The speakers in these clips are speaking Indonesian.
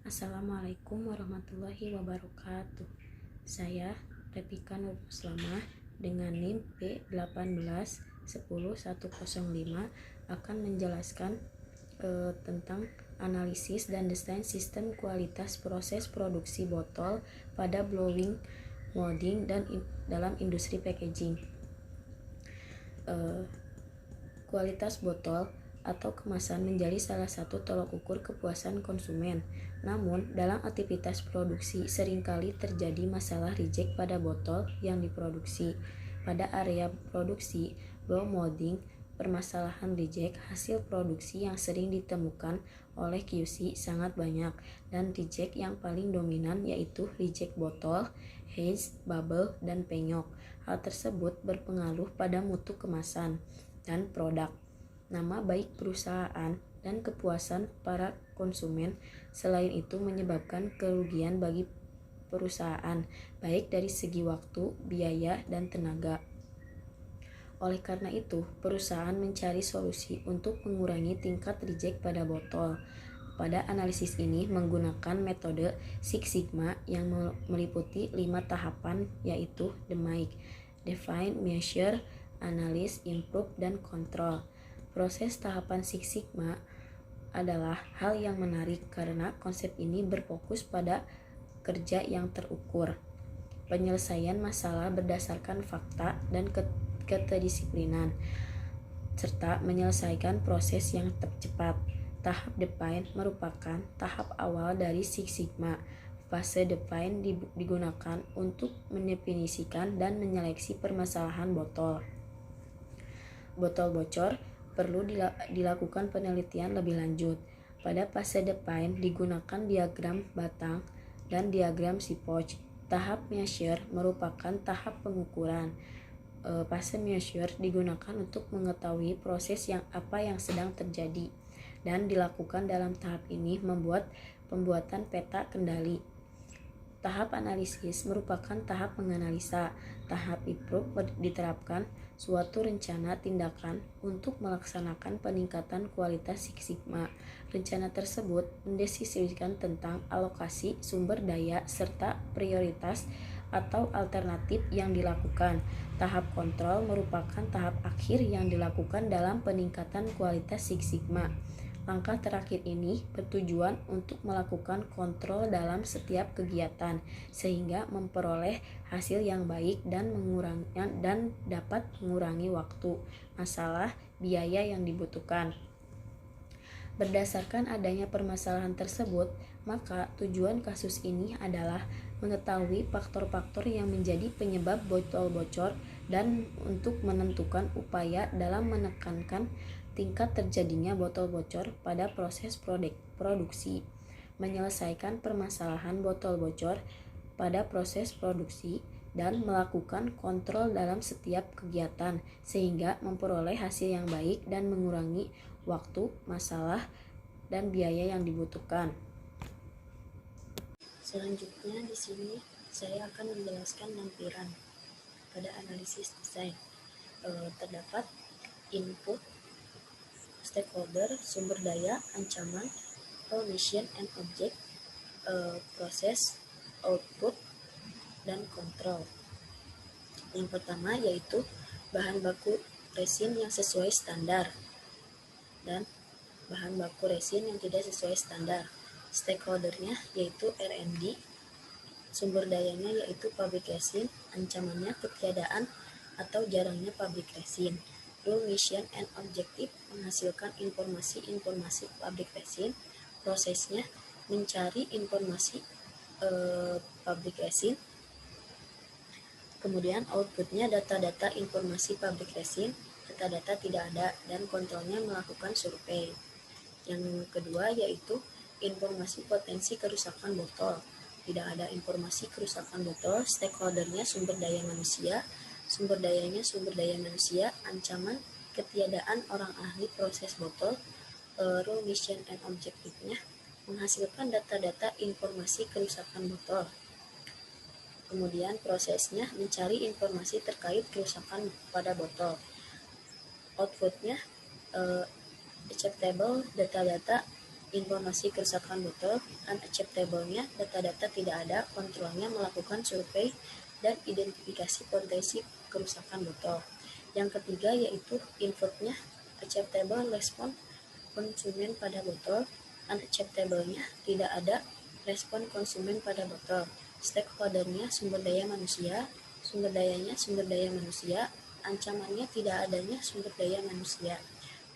Assalamualaikum warahmatullahi wabarakatuh. Saya Repika Nurmuslamah dengan NIM P1810105 akan menjelaskan tentang analisis dan desain sistem kualitas proses produksi botol pada blowing molding dan dalam industri packaging. Kualitas botol atau kemasan menjadi salah satu tolok ukur kepuasan konsumen. Namun, dalam aktivitas produksi seringkali terjadi masalah reject pada botol yang diproduksi. Pada area produksi blow molding, permasalahan reject hasil produksi yang sering ditemukan oleh QC sangat banyak, dan reject yang paling dominan yaitu reject botol, haze, bubble, dan penyok. Hal tersebut berpengaruh pada mutu kemasan dan produk, nama baik perusahaan, dan kepuasan para konsumen. Selain itu menyebabkan kerugian bagi perusahaan, baik dari segi waktu, biaya, dan tenaga. Oleh karena itu, perusahaan mencari solusi untuk mengurangi tingkat reject pada botol. Pada analisis ini menggunakan metode Six Sigma yang meliputi 5 tahapan, yaitu DMAIC: Define, Measure, Analyze, Improve, dan Control. Proses tahapan Six Sigma adalah hal yang menarik karena konsep ini berfokus pada kerja yang terukur, penyelesaian masalah berdasarkan fakta dan kedisiplinan, serta menyelesaikan proses yang cepat. Tahap Define merupakan tahap awal dari Six Sigma. Fase Define digunakan untuk mendefinisikan dan menyeleksi permasalahan botol. Botol bocor perlu dilakukan penelitian lebih lanjut. Pada fase Define digunakan diagram batang dan diagram Sipoj. Tahap Measure merupakan tahap pengukuran. Fase Measure digunakan untuk mengetahui proses yang sedang terjadi, dan dilakukan dalam tahap ini membuat pembuatan peta kendali. Tahap analisis merupakan tahap menganalisa. Tahap improve diterapkan suatu rencana tindakan untuk melaksanakan peningkatan kualitas Six Sigma. Rencana tersebut mendeskripsikan tentang alokasi sumber daya serta prioritas atau alternatif yang dilakukan. Tahap kontrol merupakan tahap akhir yang dilakukan dalam peningkatan kualitas Six Sigma. Langkah terakhir ini bertujuan untuk melakukan kontrol dalam setiap kegiatan sehingga memperoleh hasil yang baik dan dapat mengurangi waktu, masalah, biaya yang dibutuhkan. Berdasarkan adanya permasalahan tersebut, maka tujuan kasus ini adalah mengetahui faktor-faktor yang menjadi penyebab botol bocor dan untuk menentukan upaya dalam menekankan tingkat terjadinya botol bocor pada proses produksi, menyelesaikan permasalahan botol bocor pada proses produksi, dan melakukan kontrol dalam setiap kegiatan sehingga memperoleh hasil yang baik dan mengurangi waktu, masalah, dan biaya yang dibutuhkan. Selanjutnya di sini saya akan menjelaskan lampiran pada analisis desain. Terdapat input, stakeholder, sumber daya, ancaman, mission and object, proses, output, dan kontrol. Yang pertama yaitu bahan baku resin yang sesuai standar dan bahan baku resin yang tidak sesuai standar. Stakeholdernya yaitu R&D, sumber dayanya yaitu pabrik resin, ancamannya ketiadaan atau jarangnya pabrik resin. Rule, mission, and objective menghasilkan informasi pabrik resin. Prosesnya mencari informasi pabrik resin. Kemudian outputnya data-data informasi pabrik resin, data-data tidak ada, dan kontrolnya melakukan survei. Yang kedua yaitu informasi potensi kerusakan botol. Tidak ada informasi kerusakan botol. Stakeholdernya sumber daya manusia, sumber daya manusia, ancaman ketiadaan orang ahli proses botol. Rule, mission, and objective-nya menghasilkan data-data informasi kerusakan botol. Kemudian prosesnya mencari informasi terkait kerusakan pada botol. Outputnya acceptable data-data informasi kerusakan botol. Unacceptable-nya data-data tidak ada, kontrolnya melakukan survei dan identifikasi potensi kerusakan botol. Yang ketiga yaitu inputnya acceptable respon konsumen pada botol. Unacceptable-nya tidak ada respon konsumen pada botol. Stakeholder-nya sumber daya manusia, sumber daya manusia, ancamannya tidak adanya sumber daya manusia.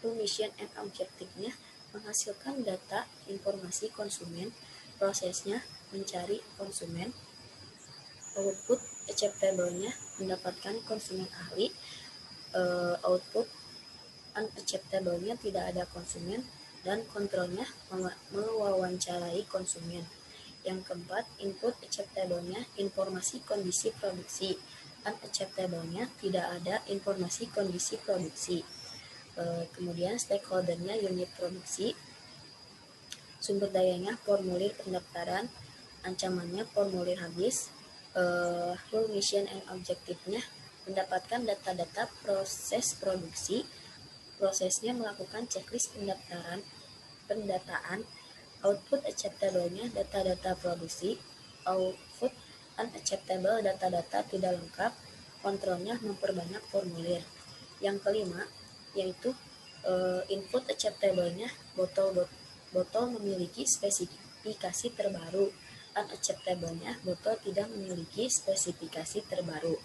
Mission and objective-nya menghasilkan data informasi konsumen, prosesnya mencari konsumen. Output acceptable-nya mendapatkan konsumen ahli. Output unacceptable-nya tidak ada konsumen, dan kontrolnya mewawancarai konsumen. Yang keempat, input acceptable-nya informasi kondisi produksi. Unacceptable-nya tidak ada informasi kondisi produksi. Kemudian stakeholder-nya unit produksi, sumber dayanya formulir pendaftaran, ancamannya formulir habis. Rule, mission, and objective-nya mendapatkan data-data proses produksi, prosesnya melakukan checklist pendataan. Output acceptable-nya data-data produksi, output unacceptable data-data tidak lengkap, kontrolnya memperbanyak formulir. Yang kelima yaitu input acceptable-nya botol memiliki spesifikasi terbaru. Unacceptable-nya botol tidak memiliki spesifikasi terbaru.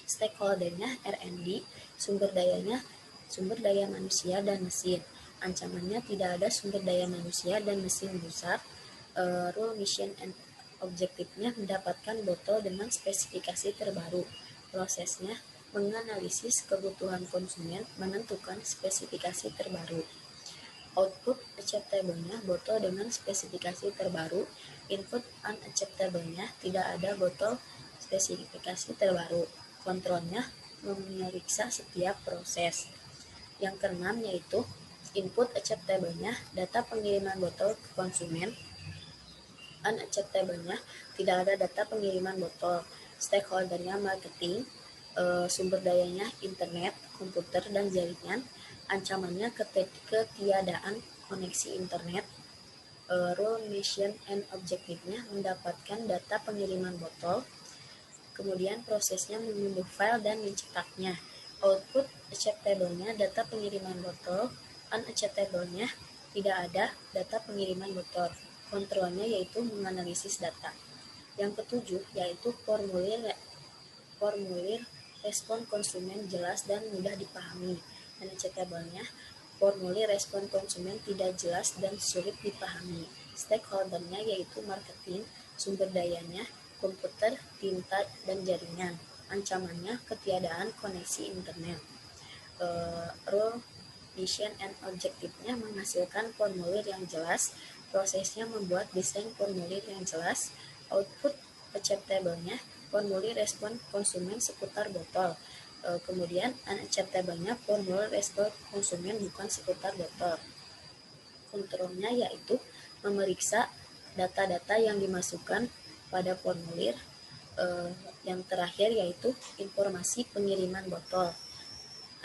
Stakeholder-nya R&D, sumber daya manusia dan mesin. Ancamannya tidak ada sumber daya manusia dan mesin rusak. Rule, mission, and objective-nya mendapatkan botol dengan spesifikasi terbaru. Prosesnya menganalisis kebutuhan konsumen, menentukan spesifikasi terbaru. Output acceptable-nya botol dengan spesifikasi terbaru. Input unacceptable-nya tidak ada botol spesifikasi terbaru. Kontrolnya memeriksa setiap proses. Yang keenam yaitu input acceptable-nya data pengiriman botol ke konsumen. Unacceptable-nya tidak ada data pengiriman botol. Stakeholder-nya marketing, sumber dayanya internet, komputer, dan jaringan. Ancamannya ketiadaan koneksi internet. Rule, mission, and objective-nya mendapatkan data pengiriman botol. Kemudian prosesnya mengunduh file dan mencetaknya. Output acceptable-nya data pengiriman botol. Unacceptable-nya tidak ada data pengiriman botol. Kontrolnya yaitu menganalisis data. Yang ketujuh yaitu formulir respon konsumen jelas dan mudah dipahami. Unacceptable-nya formulir respon konsumen tidak jelas dan sulit dipahami. Stakeholder-nya yaitu marketing, sumber dayanya komputer, tinta, dan jaringan. Ancamannya ketiadaan koneksi internet. Rule, mission, and objective-nya menghasilkan formulir yang jelas. Prosesnya membuat desain formulir yang jelas. Output acceptable-nya formulir respon konsumen seputar botol. Kemudian unacceptable-nya formulir respon konsumen bukan seputar botol. Kontrolnya yaitu memeriksa data-data yang dimasukkan pada formulir. Yang terakhir yaitu informasi pengiriman botol.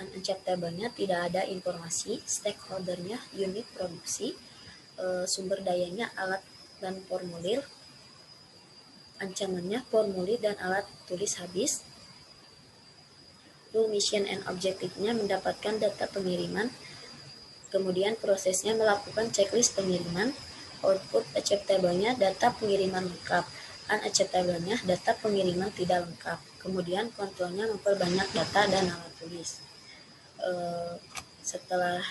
Unacceptable-nya tidak ada informasi. Stakeholder-nya unit produksi, sumber dayanya alat dan formulir. Ancamannya formulir dan alat tulis habis. Rule, mission, and objective-nya mendapatkan data pengiriman. Kemudian prosesnya melakukan checklist pengiriman. Output acceptable-nya data pengiriman lengkap. Unacceptable-nya data pengiriman tidak lengkap. Kemudian kontrolnya memperbanyak data dan alat tulis. Setelah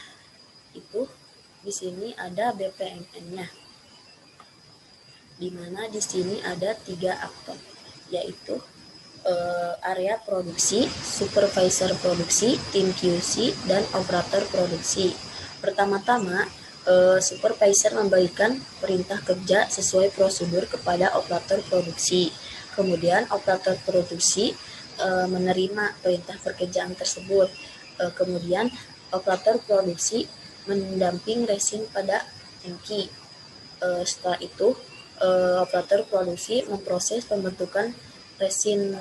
itu di sini ada BPMN-nya, di mana di sini ada 3 aktor, yaitu area produksi, supervisor produksi, tim QC, dan operator produksi. Pertama-tama, supervisor memberikan perintah kerja sesuai prosedur kepada operator produksi. Kemudian operator produksi menerima perintah pekerjaan tersebut. Kemudian operator produksi mendamping resin pada tangki. Setelah itu operator produksi memproses pembentukan resin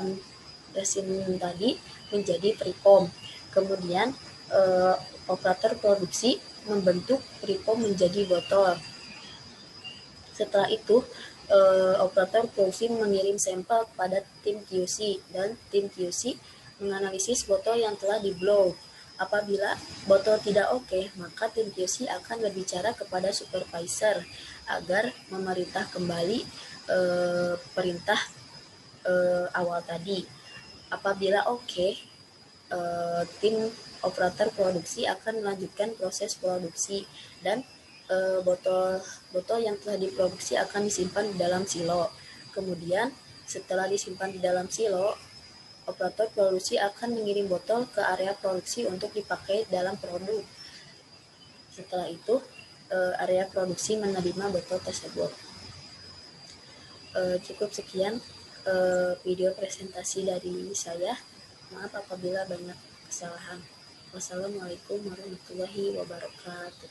tadi menjadi preform. Kemudian operator produksi membentuk preform menjadi botol. Setelah itu, operator produksi mengirim sampel kepada tim QC dan tim QC menganalisis botol yang telah di-blow. Apabila botol tidak oke, maka tim QC akan berbicara kepada supervisor agar memerintah kembali perintah awal tadi. Apabila oke, tim operator produksi akan melanjutkan proses produksi dan botol yang telah diproduksi akan disimpan di dalam silo. Kemudian setelah disimpan di dalam silo, operator produksi akan mengirim botol ke area produksi untuk dipakai dalam produk. Setelah itu, area produksi menerima botol tersebut. Cukup sekian video presentasi dari saya. Maaf apabila banyak kesalahan. Wassalamualaikum warahmatullahi wabarakatuh.